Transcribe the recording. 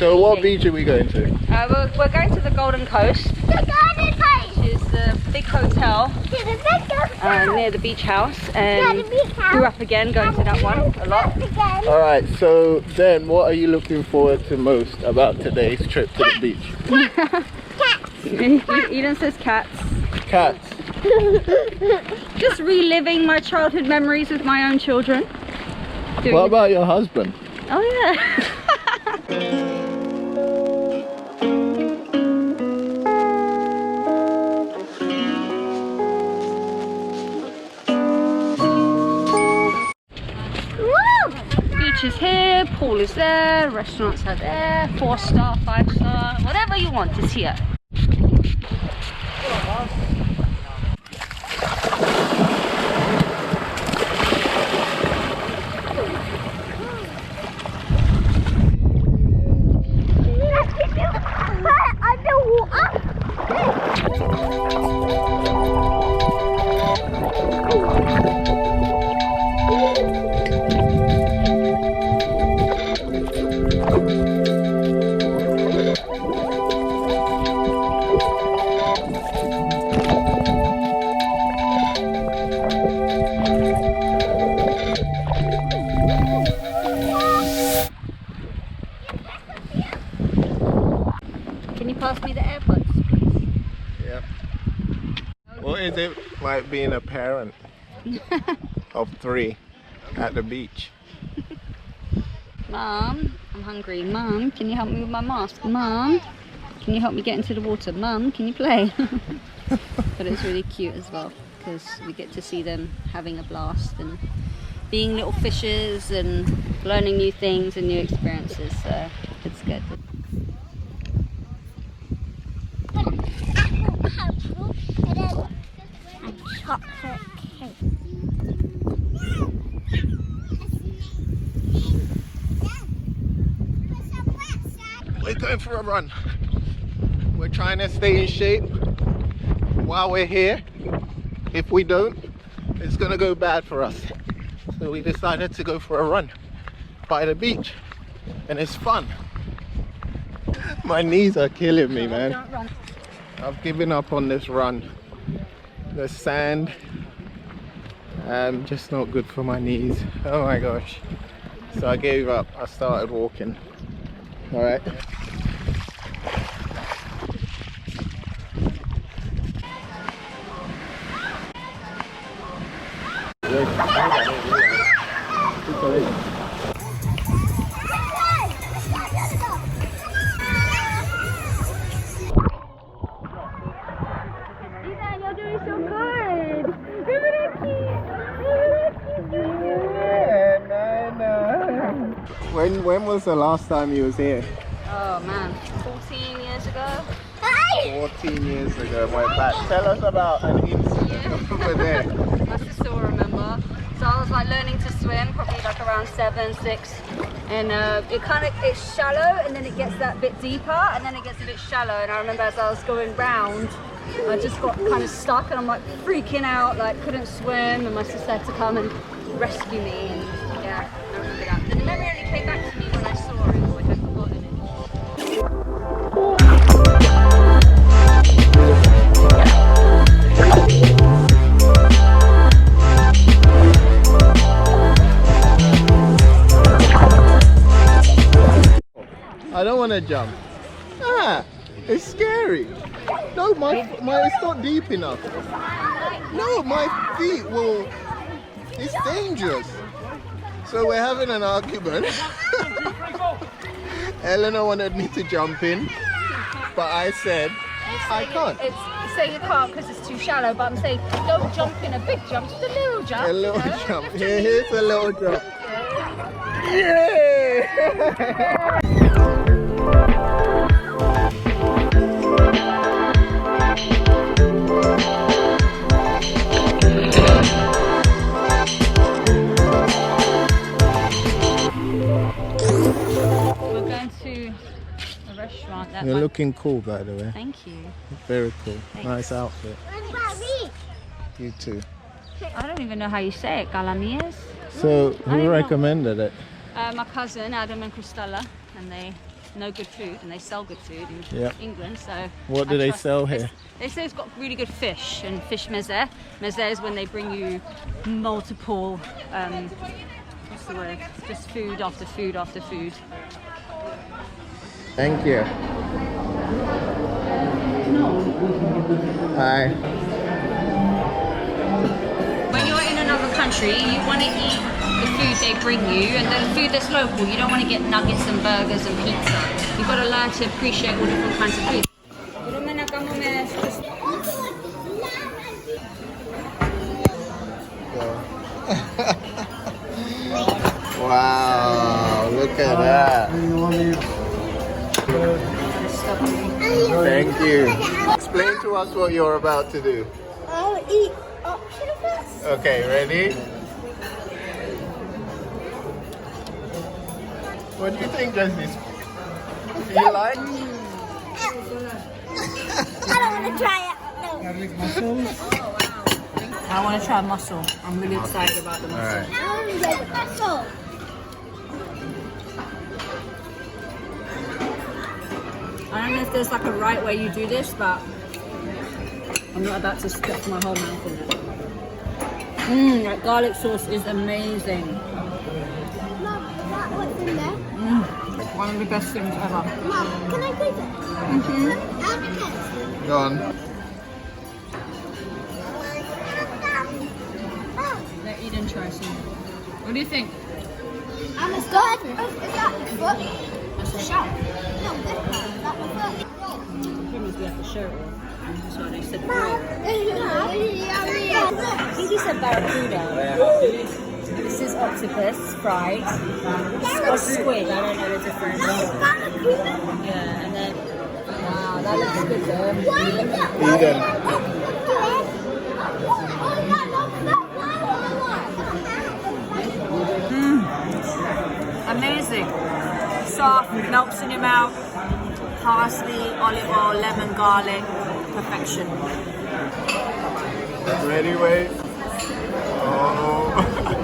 So what beach are we going to? We're going to the Golden Coast. The Golden Coast! Which is the big hotel near the beach house. And grew up again going to that one a lot. Alright, so then what are you looking forward to most about today's trip to the beach? Eden says cats. Cats. Just reliving my childhood memories with my own children. What about your husband? Oh yeah. Beach is here, pool is there, restaurants are there, 4-star, 5-star, whatever you want is here. Can you pass me the AirPods, please? Yeah. What is it like being a parent of 3 at the beach? Mum, I'm hungry. Mum, can you help me with my mask? Mum, can you help me get into the water? Mum, can you play? But it's really cute as well because we get to see them having a blast and being little fishes and learning new things and new experiences. So it's good. Chocolate cake. We're going for a run. We're trying to stay in shape while we're here. If we don't, it's gonna go bad for us. So we decided to go for a run by the beach, and it's fun. My knees are killing me, man. I've given up on this run. The sand, just not good for my knees. Oh my gosh. So I gave up. I started walking. All right. When was the last time you was here? Oh man, 14 years ago. 14 years ago, my back. Tell us about an incident over there. My sister will remember. So I was like learning to swim, probably like around 7, 6, and it's shallow, and then it gets that bit deeper, and then it gets a bit shallow. And I remember as I was going round, I just got kind of stuck, and I'm like freaking out, like couldn't swim, and my sister had to come and rescue me. And yeah, I remember that. And the memory only came back to me when I saw it, like I'd forgotten it. I don't want to jump. It's scary. No, my it's not deep enough. No, my feet will. It's dangerous. So we're having an argument. Elena wanted me to jump in, but I said I can't. It's saying you can't because it's too shallow, but I'm saying don't jump in a big jump, just a little jump. A little jump. Here's a little jump. Yeah! You're looking cool, by the way. Thank you. Very cool. Thanks. Nice outfit. You too. I don't even know how you say it, Galamiers. So, who recommended it? My cousin, Adam and Cristela, and they no good food, and they sell good food in Yeah. England. So What do I they trust- sell here? They say it's got really good fish and fish meze. Meze is when they bring you multiple, what's the word? Just food after food after food. Thank you. Hi. When you're in another country, you want to eat the food they bring you, and the food that's local. You don't want to get nuggets and burgers and pizza. You've got to learn to appreciate all different kinds of food. Wow, look at that. Thank you. Explain to us what you're about to do. I'll eat octopus. Okay, ready? What do you think, Jessie? Do you like? I don't want to try it. No. I want to try mussel. I'm really excited about the mussel. Alright. I want to get the mussel. I don't know if there's like a right way you do this, but I'm not about to stuff my whole mouth in it. That garlic sauce is amazing. Mom, is that what's in there? One of the best things ever. Mom, can I taste it? Go on. Let Eden try some. What do you think? I'm a stud. Is that the foot? That's a shout. No, this one. Is that the foot? The problem is we have to share it all. That's why they said I think he said barracuda. This is octopus fried. Or squid, I don't know the difference. Yeah, and then wow, that looks good though. Eden. Amazing. Soft, melts in your mouth. Parsley, olive oil, lemon, garlic. Perfection. Ready, wait. Oh.